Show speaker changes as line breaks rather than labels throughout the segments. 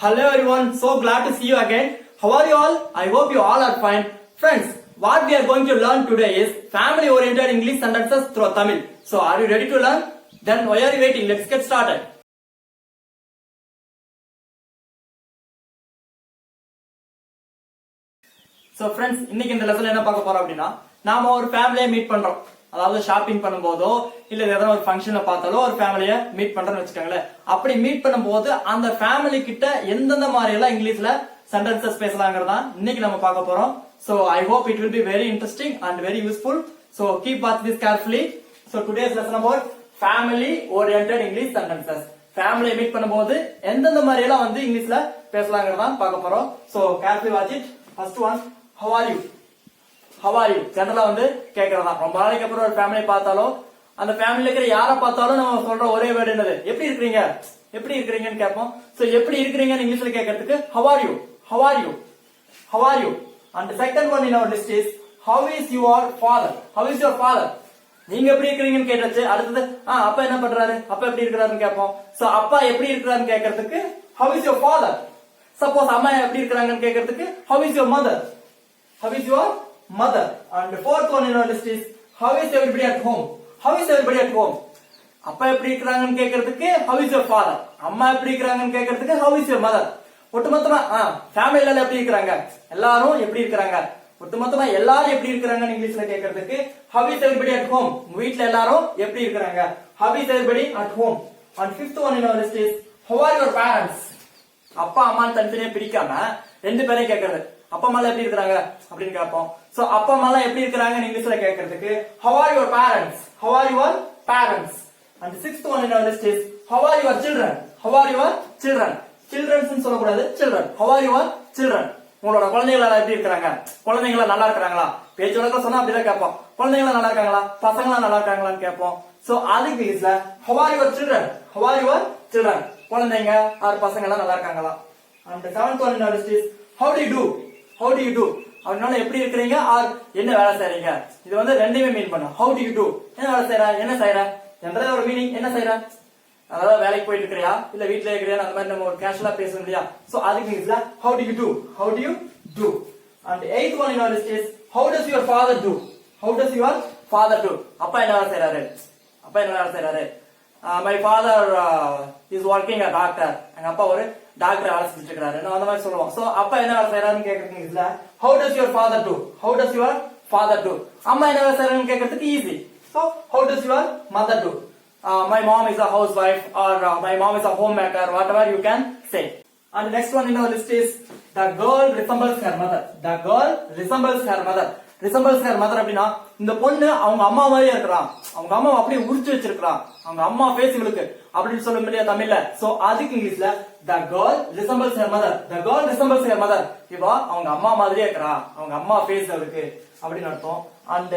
Hello everyone, so glad to see you again. How are you all? I hope you all are fine. Friends, what we are going to learn today is family oriented English sentences through Tamil. So are you ready to learn? Then why are you waiting? Let's get started. So friends, இன்னைக்கு இந்த லெசன்ல என்ன பார்க்க போறோம் அப்படின்னா நாம ஒரு ஃபேமிலியை meet பண்றோம். அதாவது ஷாப்பிங் பண்ணும்போதோ இல்ல ஏதாவது ஒரு ஃபங்க்ஷன்ல பார்த்தாலோ ஒரு ஃபேமிலியை மீட் பண்றோம்னு வச்சுக்கோங்களேன். அப்படி மீட் பண்ணும்போது அந்த ஃபேமிலி கிட்ட எந்தெந்த மாதிரி எல்லாம் இங்கிலீஷ்ல சென்டென்சஸ் பேசலாங்கிறதா இன்னைக்கு நம்ம பார்க்க போறோம். So I hope it will be very interesting and very useful. So keep watch this carefully. So today's lesson about family oriented English sentences. ஃபேமிலியை மீட் பண்ணும்போது எந்தெந்த மாதிரி எல்லாம் வந்து இங்கிலீஷ்ல பேசலாங்கிறதா பார்க்க போறோம். So carefully watch it. First one, how are you? How are you? ஜெனரலா வந்து கேக்குறதா. ரொம்ப நாளைக்கு அப்புறம் ஒரு ஃபேமிலி பார்த்தாலோ அந்த ஃபேமிலில இருக்கிற யாரை பார்த்தாலும் நம்ம சொல்ற ஒரே வேர்டு என்னது? எப்படி இருக்கீங்க? எப்படி இருக்கீங்கன்னு கேட்போம். சோ எப்படி இருக்கீங்கன்னு இங்கிலீஷ்ல கேட்கறதுக்கு how are you? How are you? How are you? And the second one in our list is how is your father? How is your father? நீங்க எப்படி இருக்கீங்கன்னு கேட்டாச்சு. அடுத்தது அப்பா என்ன பண்றாரு? அப்பா எப்படி இருக்கிறாருன்னு கேட்போம். சோ அப்பா எப்படி இருக்கிறாருன்னு கேட்கறதுக்கு how is your father? Suppose அம்மா எப்படி இருக்காங்கன்னு கேக்குறதுக்கு how is your mother? How is your mother? And the fourth one in our list is how is everybody at home? How is everybody at home? அப்பா எப்படி இருக்காங்கன்னு கேக்குறதுக்கு how is your father? அம்மா எப்படி இருக்காங்கன்னு கேக்குறதுக்கு how is your mother? ஒட்டுமொத்தமா ஃபேமிலில எப்படி இருக்காங்க? எல்லாரும் எப்படி இருக்காங்க? ஒட்டுமொத்தமா எல்லாரும் எப்படி இருக்காங்கன்னு இங்கிலீஷ்ல கேக்குறதுக்கு how is everybody at home? வீட்ல எல்லாரும் எப்படி இருக்காங்க? How is everybody at home? And fifth one in our list is how are your parents? அப்பா அம்மான்னு தனித்தனியா பிரிக்காம ரெண்டு பேரையும் கேட்கறது. அப்பா அம்மா எப்படி இருக்காங்க அப்படின்னு கேட்போம். சோ அப்பா அம்மா எப்படி இருக்காங்கன்னு இங்கிலீஷ்ல கேட்கறதுக்கு how are your parents? How are your parents? And the sixth one in our list is how are your children? How are your children? Children's சொல்லக்கூடாது, children. How are your children? உங்களோட குழந்தைகள் எப்படி இருக்காங்க? குழந்தைங்களா நல்லா இருக்காங்களா? பேச்சு வழக்கம் சொன்னா அப்படிதான் கேட்போம். குழந்தைங்களா நல்லா இருக்காங்களா? பசங்களா நல்லா இருக்காங்களான்னு கேட்போம். சோ அதுக்கு இங்கிலீஷ்ல how are your children? How are your children? குழந்தைங்க ஆறு பசங்க எல்லாம் நல்லா இருக்காங்களா? அந்த செவன்த் ஒன் என்னோட is how do you do? How do you do? அவனால எப்படி இருக்கீங்க ஆர் என்ன வேலை செய்றீங்க? இது வந்து ரெண்டுமே மீன் பண்ணும். how do you do? என்ன வேலை செய்ற? என்ன செய்ற? என்ற ஒரு மீனிங் என்ன செய்ற? அதாவது வேலைக்கு போயிட்டு இருக்கறியா இல்ல வீட்ல இருக்கறியா அந்த மாதிரி நம்ம ஒரு கேஷுவலா பேசணும் இல்லையா? சோ அதுக்கு இங்கிலீஷ்ல how do you do? How do you do? And the eighth one in our list is how does your father do? How does your father do? அப்பா என்ன வேலை செய்றாரு? அப்பா என்ன வேலை செய்றாரு? My father is working a doctor. எங்க அப்பா ஒரு டாக்டர் வேலை செஞ்சுட்டு இருக்காரு. அந்த மாதிரி சொல்லுவோம். சோ அப்பா என்ன வேலை செய்றாருன்னு கேக்குறதுக்கு இல்ல how does your father do? How does your father do? அம்மா என்ன வேலை செய்றாங்கன்னு கேக்குறதுக்கு easy. So how does your mother do? My mom is a housewife or my mom is a homemaker, whatever you can say. And the next one in our list is the girl resembles her mother. The girl resembles her mother. Resembles her mother அப்படின்னா இந்த பொண்ணு அவங்க அம்மா மாதிரியே இருக்கிறான், அவங்க அம்மா அப்படியே உரிச்சு வச்சிருக்கான், அவங்க அம்மா ஃபேஸ் இவளுக்கு அப்படின்னு சொல்ல முடியாது தமிழ்ல. சோ அதுக்கு இங்கிலீஷ்ல the girl resembles her mother. The girl resembles her mother. இவா அவங்க அம்மா மாதிரியே இருக்கிறா, அவங்க அம்மா ஃபேஸ் அவளுக்கு அப்படின்னு அர்த்தம். And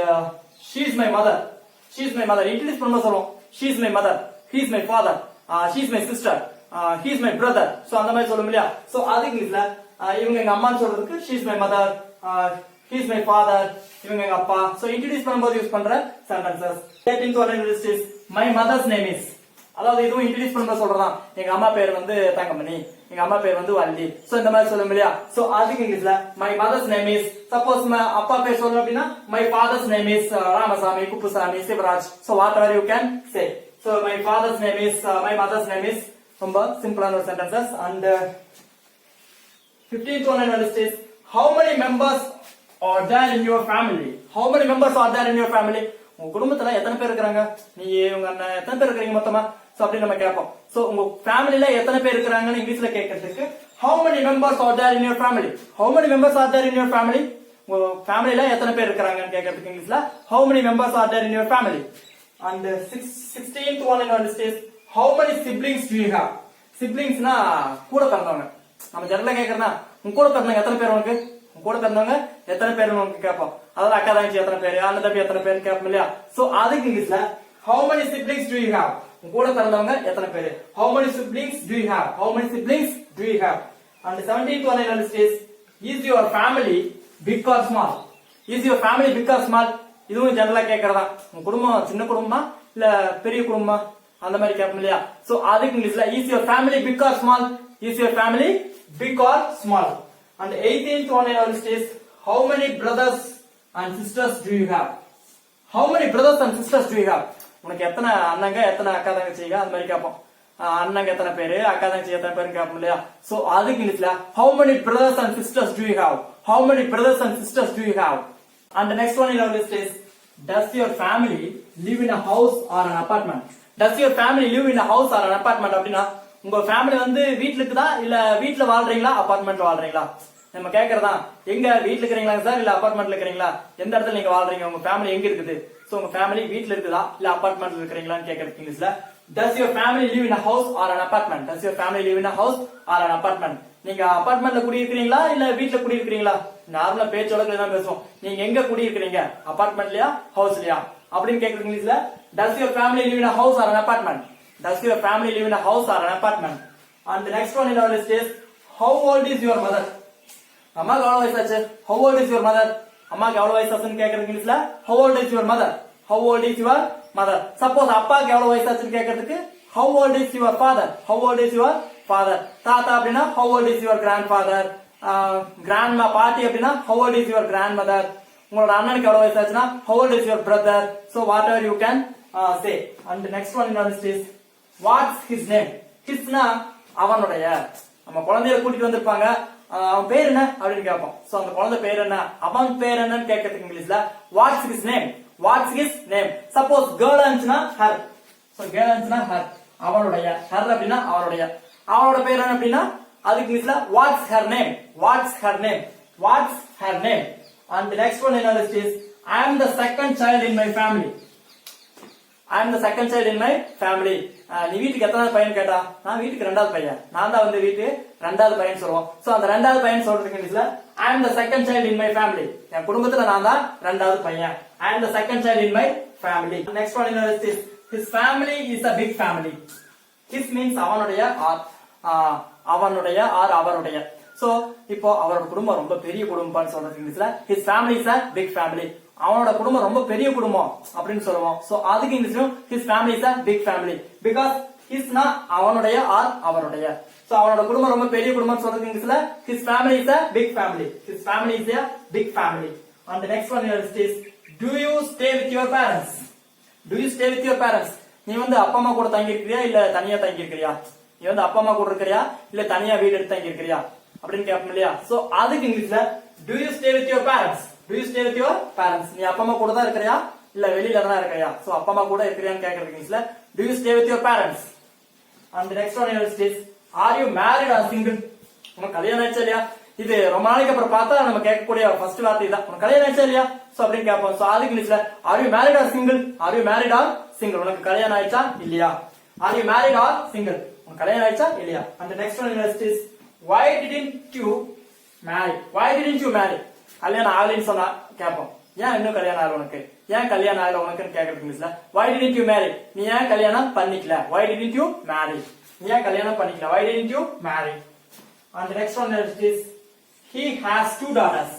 she is my mother. She is my mother. Introduce பண்ண சொல்லுவோம். She is my mother. He is my father. She is my sister. He is my brother. So அந்த மாதிரி சொல்ல முடியா? சோ அதுக்கு இங்கிலீஷ்ல இவங்க எங்க அம்மான்னு சொல்றதுக்கு she is my mother. He is my father. இவங்க எங்க அப்பா. சோ இன்ட்ரோடியூஸ் பண்ணும்போது யூஸ் பண்ற sentences. 13th one is my mother's name is. அதாவது இதுவும் இன்ட்ரோடியூஸ் பண்ணும்போது சொல்றதா. எங்க அம்மா பேர் வந்து தங்கமணி, எங்க அம்மா பேர் வந்து வள்ளி. சோ இந்த மாதிரி சொல்ல முடியா? சோ அதுக்கு இங்கிலீஷ்ல my mother's name is. Suppose அப்பா பேர் சொல்லணும் அப்படின்னா my father's name is Ramasamy, Kuppusamy, Sivaraj. So whatever you can say. So my father's name is, my mother's name is. ரொம்ப சிம்பிளான ஒரு sentences. And 15th one is how many members are there in your family? How many members are there in your family? உங்க குடும்பத்துல எத்தனை பேர் இருக்காங்க? நீ உங்க அண்ணன் எத்தனை பேர் இருக்கீங்க மொத்தமா? சோ அப்படி நம்ம கேட்போம். சோ உங்க ஃபேமிலில எத்தனை பேர் இருக்காங்கன்னு இங்கிலீஷ்ல கேட்கிறதுக்கு how many members are there in your family? How many members are there in your family? உங்க ஃபேமிலில எத்தனை பேர் இருக்காங்கன்னு கேட்கிறதுக்கு இங்கிலீஷ்ல how many members are there in your family? And 16th one in our list is how many siblings do you have? Siblingsனா கூட பிறந்தவங்க. நம்ம ஜெனரலா கேக்குறதா உங்க கூட பிறந்தவங்க எத்தனை பேர் உனக்கு? கூட பிறந்தவங்க எத்தனை பேர் நமக்கு கேட்போம். அதாவது அக்கா தங்கச்சி எத்தனை பேர், அண்ணன் தம்பி எத்தனை பேர் கேட்போம் இல்லையா? சோ அதுக்கு இங்கிலீஷ்ல how many siblings do you have? கூட பிறந்தவங்க எத்தனை பேர்? How many siblings do you have? How many siblings do you have? And the 17th one in our list is your family big or small? Is your family big or small? இதுவும் ஜெனரலா கேக்குறதா. உங்க குடும்பம் சின்ன குடும்பமா இல்ல பெரிய குடும்பமா அந்த மாதிரி கேட்போம் இல்லையா? சோ அதுக்கு இங்கிலீஷ்ல is your family big or small? Is your family big or small. And 18th one in our list is how many brothers and sisters do you have? How many brothers and sisters do you have? உனக்கு எத்தனை அண்ணங்க எத்தனை அக்கா தங்கச்சிங்க அந்த மாதிரி கேட்போம். அண்ணங்க எத்தனை பேரு அக்கா தங்கச்சி எத்தனை பேருன்னு கேட்போம் இல்லையா? சோ அதுக்கு இங்கிலீஷ்ல how many brothers and sisters do you have? How many brothers and sisters do you have? And the next one in our list is does your family live in a house or an apartment? Does your family live in a house or an apartment? அப்படின்னா உங்க family வந்து வீட்ல இருக்குதா இல்ல வீட்ல வாழ்றீங்களா அபார்ட்மெண்ட்ல வாழ்றீங்களா? நம்ம கேக்குறதா எங்க வீட்ல இருக்கீங்களா சார் இல்ல அபார்ட்மெண்ட்ல இருக்கீங்களா? எந்த இடத்துல நீங்க வாழ்றீங்க? உங்க ஃபேமிலி எங்க இருக்குது? சோ உங்க ஃபேமிலி வீட்ல இருக்குதா இல்ல அபார்ட்மெண்ட்ல இருக்கீங்களான்னு கேக்குறது இங்கிலீஷ்ல does your family live in a house or an apartment? Does your family live in a house or an apartment? நீங்க அபார்ட்மெண்ட்ல குடியிருக்கீங்களா இல்ல வீட்ல குடியிருக்கீங்களா? நார்மலா பேச்சோட தான் பேசுவோம். நீங்க எங்க குடியிருக்கீங்க? அபார்ட்மெண்ட்லயா ஹவுஸ்லயா அப்படின்னு கேக்குறது இங்கிலீஷ்ல does your family live in a house or an apartment? Does your family live in a house or an apartment? And the next one in our list is how old is your mother? அம்மாக்கு எவ்வளவு வயசாச்சு? How old is your mother? அம்மாக்கு எவ்வளவு வயசாச்சுன்னு கேக்குறது இங்கிலீஷ்ல how old is your mother? How old is your mother? Suppose அப்பாக்கு எவ்வளவு வயசாச்சுன்னு கேக்குறதுக்கு how old is your father? How old is your father? தாத்தா அப்படின்னா how old is your grandfather? grandma பாட்டி அப்படின்னா how old is your grandmother? உங்களோட அண்ணனுக்கு எவ்வளவு வயசாச்சுன்னா how old is your brother? So whatever you can say. And the next one in our list is what's his name? Hisனா அவனுடைய. நம்ம குழந்தைய கூட்டிட்டு வந்திருப்பாங்க அவன் பேர் என்ன அப்படின்னு கேட்போம். சோ அந்த குழந்தை பேர் என்ன அவன் பேர் என்னன்னு கேட்கறதுக்கு இங்கிலீஷ்ல what's his name? What's his name? Suppose girl இருந்துச்சுன்னா ஹர். சோ கேர்ள் இருந்துச்சுன்னா ஹர் அவளுடைய. ஹர் அப்படின்னா அவளுடைய. அவளோட பேர் என்ன அப்படின்னா அதுக்கு இங்கிலீஷ்ல what's her name? What's her name? What's her name? And the next one in our list is I am the second child in my family. I am the second child in my family. நீ வீட்டுக்கு எத்தனை பையன் கேட்டா நான் வீட்டுக்கு ரெண்டாவது பையன். நான் தான் வந்து வீட்டுக்கு ரெண்டாவது பையன் சொல்லுவோம். சோ அந்த ரெண்டாவது பையன் சொல்றதுக்கு இங்கிலீஷ்ல I am the second child in my family. என் குடும்பத்துல நான் தான் ரெண்டாவது பையன். I am the second child in my family. Next one in our list is his family is a big family. His means அவனுடைய or அவனுடைய or அவருடைய. So இப்போ அவரோட குடும்பம் ரொம்ப பெரிய குடும்பம்னு சொல்றதுக்கு இங்கிலீஷ்ல his family is a big family. அவனோட குடும்பம் ரொம்ப பெரிய குடும்பம் அப்படின்னு சொல்லுவோம். சோ அதுக்கு இங்கிலீஷ்ல his family is a big family because his னா அவனுடைய or அவருடைய. சோ அவனோட குடும்பம் ரொம்ப பெரிய குடும்பம் சொல்றதுக்கு இங்கிலீஷ்ல his family is a big family. His family is a big family. And the next one is do you stay with your parents? Do you stay with your parents? நீ வந்து அப்பா அம்மா கூட தங்கி இருக்கிறியா இல்ல தனியா தங்கி இருக்கிறியா? நீ வந்து அப்பா அம்மா கூட இருக்கிறியா இல்ல தனியா வீடு எடுத்து தங்கி இருக்கிறியா அப்படின்னு கேட்போம் இல்லையா? சோ அதுக்கு இங்கிலீஷ்ல do you stay with your parents? Do you stay with your parents? நீ அப்பா அம்மா கூட தான் இருக்கிறியா இல்ல வெளியில தான் இருக்கிறியா? சோ அப்பா அம்மா கூட இருக்கிறியான்னு கேக்குறதுக்கு இங்கிலீஷ்ல do you stay with your parents? And the next one is are you married or single? உனக்கு கல்யாணம் ஆயிடுச்சா இல்லையா? இது ரொம்ப நாளைக்கு அப்புறம் பார்த்தா நம்ம கேட்கக்கூடிய ஃபர்ஸ்ட் வார்த்தை தான் உனக்கு கல்யாணம் ஆயிடுச்சா இல்லையா? சோ அப்படின்னு கேட்போம். சோ அதுக்கு இங்கிலீஷ்ல are you married or single? Are you married or single? உனக்கு கல்யாணம் ஆயிடுச்சா இல்லையா? Are you married or single? உனக்கு கல்யாணம் ஆயிடுச்சா இல்லையா? And the next one is why didn't you marry? Why didn't you marry? கல்யாணம் ஆகலைன்னு சொன்னா கேட்போம். ஏன் இன்னும் கல்யாணம் ஆகல உனக்கு? ஏன் கல்யாணம் ஆகல உனக்குன்னு கேட்கறதுக்கு இங்கிலீஷ்ல why didn't you marry? நீ ஏன் கல்யாணம் பண்ணிக்கல? Why didn't you marry? நீ ஏன் கல்யாணம் பண்ணிக்கல? Why didn't you marry? And the next one is he has two daughters.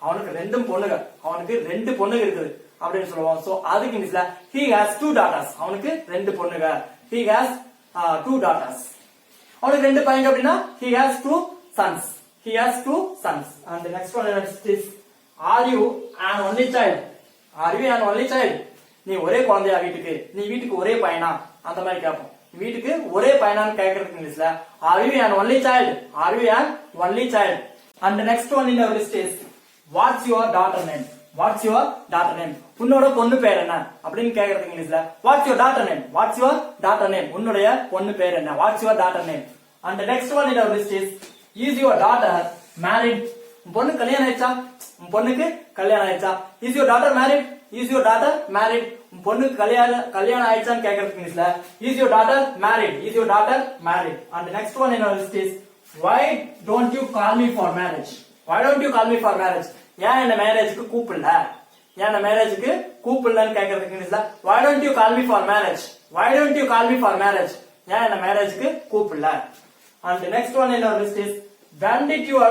அவனுக்கு ரெண்டு பொண்ணுங்க. அவனுக்கு ரெண்டு பொண்ணுங்க இருக்குது அப்படின்னு சொல்லுவோம். சோ அதுக்கு இங்கிலீஷ்ல he has two daughters. அவனுக்கு ரெண்டு பொண்ணுங்க. He has two daughters. அவனுக்கு ரெண்டு பையங்க அப்படின்னா he has two sons. He has two sons. And the next one is are you an only child? Are you an only child? நீ ஒரே குழந்தையா வீட்டுக்கு? நீ வீட்டுக்கு ஒரே பையனா? அந்த மாதிரி கேட்போம். வீட்டுக்கு ஒரே பையனான்னு கேட்கறதுக்கு இங்கிலீஷ்ல are you an only child? Are you an only child? And the next one in our list is what's your daughter name? What's your daughter name? உன்னோட பொண்ணு பேர் என்ன அப்படின்னு கேக்குறதுக்கு இங்கிலீஷ்ல what's your daughter name? What's your daughter name? உன்னுடைய பொண்ணு பேர் என்ன? What's your daughter name? And the next one in our list is your daughter married? உன் பொண்ணு கல்யாணம் ஆயிடுச்சா? உன் பொண்ணுக்கு கல்யாணம் ஆயிடுச்சா? Is your daughter married? Is your daughter married? உன் பொண்ணுக்கு கல்யாணம் ஆயிடுச்சான்னு கேக்குறதுக்கு இங்கிலீஷ்ல is your daughter married? Is your daughter married? And the next one in our list is why don't you call me for marriage? Why don't you call me for marriage? ஏன் என்ன மேரேஜ்க்கு கூப்பிடல? ஏன் என்ன மேரேஜ்க்கு கூப்பிடலன்னு கேக்குறதுக்கு இங்கிலீஷ்ல why don't you call me for marriage? Why don't you call me for marriage? ஏன் என்ன மேரேஜ்க்கு கூப்பிடல? And the next one in our list is when did your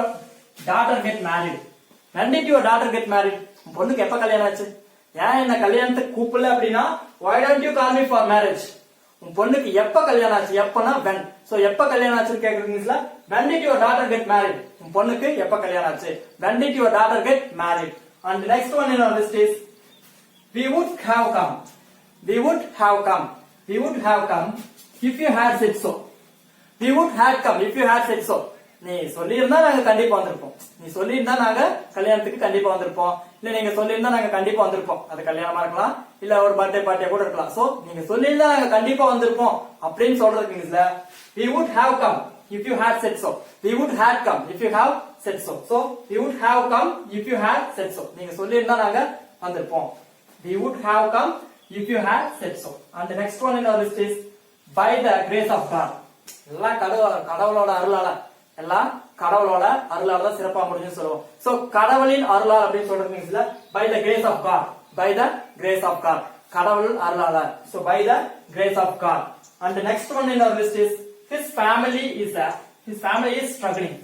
daughter get married? When did your daughter get married? உன் பொண்ணுக்கு எப்ப கல்யாணம் ஆச்சு? ஏன் என்ன கல்யாணத்துக்கு கூப்பிடல அப்படின்னா why don't you call me for marriage? உன் பொண்ணுக்கு எப்ப கல்யாணம் ஆச்சு? எப்பனா when. சோ எப்ப கல்யாணம் ஆச்சுன்னு கேக்குறீங்களா? when did your daughter get married? உன் பொண்ணுக்கு எப்ப கல்யாணம் ஆச்சு? when did your daughter get married? And the next one in our list is we would have come. We would have come. We would have come if you had said so. We would have come if you had said so. நீ சொல்லியிருந்தா நாங்க கண்டிப்பா வந்திருப்போம். நீ சொல்லியிருந்தா நாங்க கல்யாணத்துக்கு கண்டிப்பா வந்திருப்போம். இல்ல நீங்க சொல்லியிருந்தா நாங்க கண்டிப்பா வந்திருப்போம். அது கல்யாணமா இருக்கலாம், இல்ல ஒரு பர்த்டே பார்ட்டியா கூட இருக்கலாம். சோ நீங்க சொல்லியிருந்தா நாங்க கண்டிப்பா வந்திருப்போம் அப்படின்னு சொல்றதுக்கு இங்கிலீஷ்ல we would have come if you had said so. We would have come if you have said so. So we would have come if you had said so. நீங்க சொல்லியிருந்தா நாங்க வந்திருப்போம். We would have come if you had said so. And the next one in our list is by the grace of God. எல்லாம் கடவுளோட அருளால, எல்லாம் கடவுளோட அருளால தான் சிறப்பா முடிஞ்சுன்னு சொல்லுவோம். சோ கடவுளின் அருளால் அப்படின்னு சொல்றது by the grace of God. By the grace of God. கடவுள் அருளால. So by the grace of God. And the next one in our list is his family is struggling.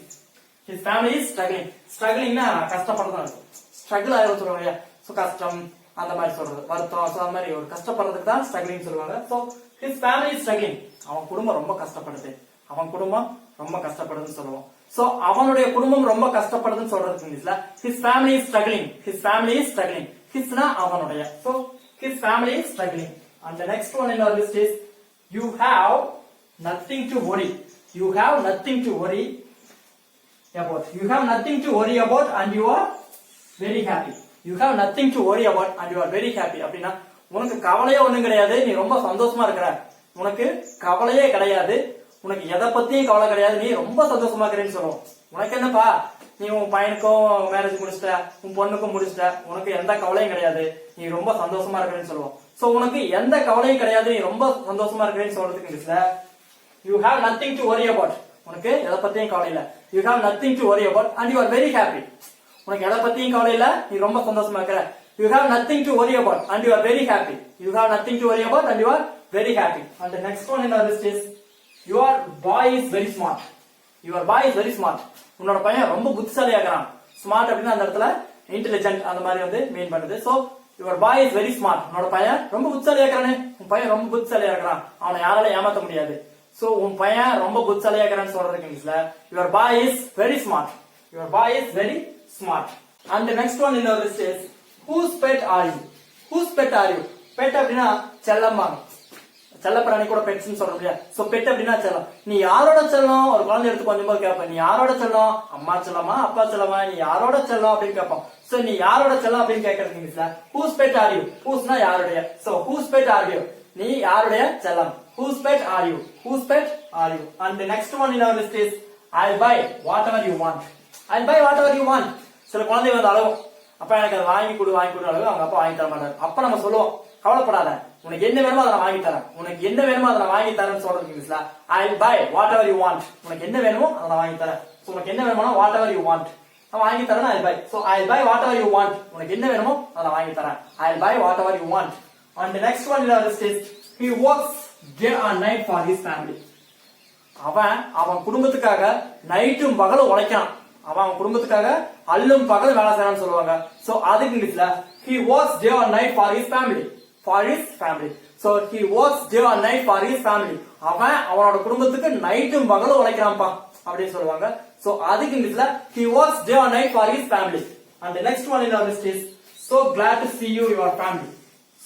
His family is struggling. Struggling-னா கஷ்டப்படுறது. Struggle ஆயிரம் சொல்லுவாங்க. So கஷ்டம் அந்த மாதிரி சொல்றது, வருத்தம், சோ அந்த மாதிரி ஒரு கஷ்டப்படுறதுக்கு தான் ஸ்ட்ரகிளிங் சொல்லுவாங்க. So his family is struggling. அவன் குடும்பம் ரொம்ப கஷ்டப்படுது. அவன் குடும்பம் ரொம்ப கஷ்டப்படுதுன்னு சொல்லுவோம். சோ அவனுடைய குடும்பம் ரொம்ப கஷ்டப்படுதுன்னு சொல்றதுக்கு இங்கிலீஷ்ல his family is struggling. His family is struggling. Hisனா அவனுடைய. So his family is struggling. And the next one in our list is you have nothing to worry. You have nothing to worry about. You have nothing to worry about and you are very happy. You have nothing to worry about and you are very happy. அப்படின்னா உனக்கு கவலையே ஒண்ணும் கிடையாது, நீ ரொம்ப சந்தோஷமா இருக்கிற. உனக்கு கவலையே கிடையாது, உனக்கு எதை பத்தியும் கவலை கிடையாது, நீ ரொம்ப சந்தோஷமா இருக்கிறேன்னு சொல்லுவோம். உனக்கு என்னப்பா, நீ உன் பையனுக்கும் மேரேஜ் முடிச்சிட்ட, உன் பொண்ணுக்கும் முடிச்சிட்ட, உனக்கு எந்த கவலையும் கிடையாது, நீ ரொம்ப சந்தோஷமா இருக்கிறேன்னு சொல்லுவோம். சோ உனக்கு எந்த கவலையும் கிடையாது, நீ ரொம்ப சந்தோஷமா இருக்கிறேன்னு சொல்றதுக்கு இங்கிலீஷ்ல you have nothing to worry about. உனக்கு எதை பத்தியும் கவலை இல்ல. You have nothing to worry about and you are very happy. உனக்கு எதை பத்தியும் கவலை இல்ல, நீ ரொம்ப சந்தோஷமா இருக்கிற. You have nothing to worry about and you are very happy. You have nothing to worry about and you are very happy. And the next one in our list is your boy is very smart. Your boy is very smart. உன்னோட பையன் ரொம்ப புத்திசாலியா இருக்கிறான். Smart அப்படின்னா அந்த இடத்துல intelligent அந்த மாதிரி வந்து மீன் பண்ணுது. So your boy is very smart. உன்னோட பையன் ரொம்ப புத்திசாலியா இருக்கிறானே, உன் பையன் ரொம்ப புத்திசாலியா இருக்கிறான், அவனை யாரால ஏமாத்த முடியாது. சோ உன் பையன் ரொம்ப புத்திசாலியா இருக்கிறான்னு சொல்றதுக்கு இங்கிலீஷ்ல your boy is very smart. Your boy is very smart. And the next one in our list is whose pet are you? Whose pet are you? Pet அப்படின்னா செல்லம்மாங்க. செல்ல பிராணி கூட பெட்ஸ்னு சொல்ற முடியாது. சோ பெட் அப்படின்னா செல்லம். நீ யாரோட செல்லம்? ஒரு குழந்தை எடுத்து கொஞ்சம் போது கேட்பேன், நீ யாரோட செல்லம்? அம்மா செல்லமா, அப்பா செல்லமா, நீ யாரோட செல்லம் அப்படின்னு கேட்போம். சோ நீ யாரோட செல்லம் அப்படின்னு கேட்கறதுக்கு இங்கிலீஷ்ல whose pet are you? whoseனா யாருடைய. So whose pet are you? நீ யாருடைய செல்லம்? whose pet are you? whose pet are you? And the next one in our list is I'll buy whatever you want. I'll buy whatever you want. சில குழந்தை வந்து அழகும், அப்பா எனக்கு அதை வாங்கி கொடு அழகு, அவங்க அப்பா வாங்கி தர மாட்டாரு. அப்ப நம்ம சொல்லுவோம், கவலைப்படாத, உனக்கு என்ன வேணுமோ அதை நான் வாங்கி தரேன், உனக்கு என்ன வேணுமோ அதை நான் வாங்கி தரேன்னு சொல்றதுக்கு இங்கிலீஷ்ல I'll buy whatever you want. உனக்கு என்ன வேணுமோ அதை நான் வாங்கி தரேன். சோ உனக்கு என்ன வேணுமோ whatever you want நான் வாங்கி தரேன். I'll buy. So I'll buy whatever you want. உனக்கு என்ன வேணுமோ அதை நான் வாங்கி தரேன். I'll buy whatever you want. And the next one in our list is he works day and night for his family. அவன் குடும்பத்துக்காக நைட்டும் பகலும் உழைக்கிறான். அவன் குடும்பத்துக்காக அல்லும் பகலும் வேலை செய்யறான்னு சொல்லுவாங்க. சோ அதுக்கு இங்கிலீஷ்ல he works day and night for his family. For his family. So he works day and night for his family. அவனோட குடும்பத்துக்கு நைட்டும் பகலும் உழைக்கிறான்ப்பா அப்படின்னு சொல்லுவாங்க. சோ அதுக்கு இங்கிலீஷ்ல he works day and night for his family. And the next one in our list is so glad to see you, your family.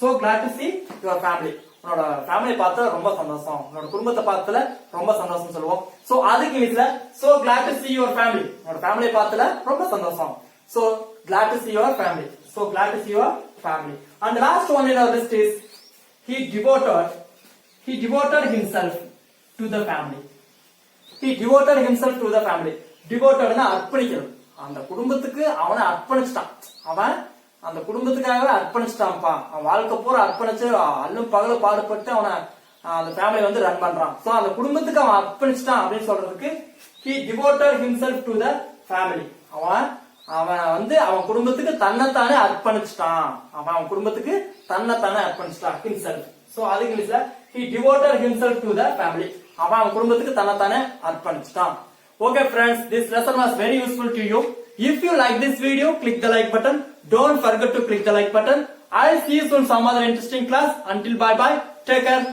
So glad to see your family. உன்னோட family பார்த்து ரொம்ப சந்தோஷம், உன்னோட குடும்பத்தை பார்த்ததுல ரொம்ப சந்தோஷம் சொல்லுவோம். சோ அதுக்கு இங்கிலீஷ்ல so glad to see your family. உன்னோட ஃபேமிலி பார்த்ததுல ரொம்ப சந்தோஷம். So glad to see your family. So glad to see your family. And the last one in our list is he devoted himself to the family. He devoted himself to the family. Devotedனா அர்ப்பணிக்கிறது. அந்த குடும்பத்துக்கு அவனை அர்ப்பணிச்சிட்டான். அவன் அந்த குடும்பத்துக்காகவே அர்ப்பணிச்சிட்டான்ப்பா. அவன் வாழ்க்கை பூரா அர்ப்பணிச்சு அல்லும் பகலும் பாடுபட்டு அவனை அந்த ஃபேமிலி வந்து ரன் பண்றான். சோ அந்த குடும்பத்துக்கு அவன் அர்ப்பணிச்சிட்டான் அப்படின்னு சொல்றதுக்கு he devoted himself to the family. அவன் வந்து அவன் குடும்பத்துக்கு தன்னைத்தானே அர்ப்பணிச்சிட்டான். அவன் குடும்பத்துக்கு தன்னைத்தானே அர்ப்பணிச்சிட்டான் himself. சோ அது இங்கிலீஷ்ல he devoted himself to the family. அவன் குடும்பத்துக்கு தன்னைத்தானே அர்ப்பணிச்சிட்டான். Okay friends, this lesson was very useful to you. If you like this video, click the like button. Don't forget to click the like button. I'll see you soon some other interesting class. Until bye bye. Take care.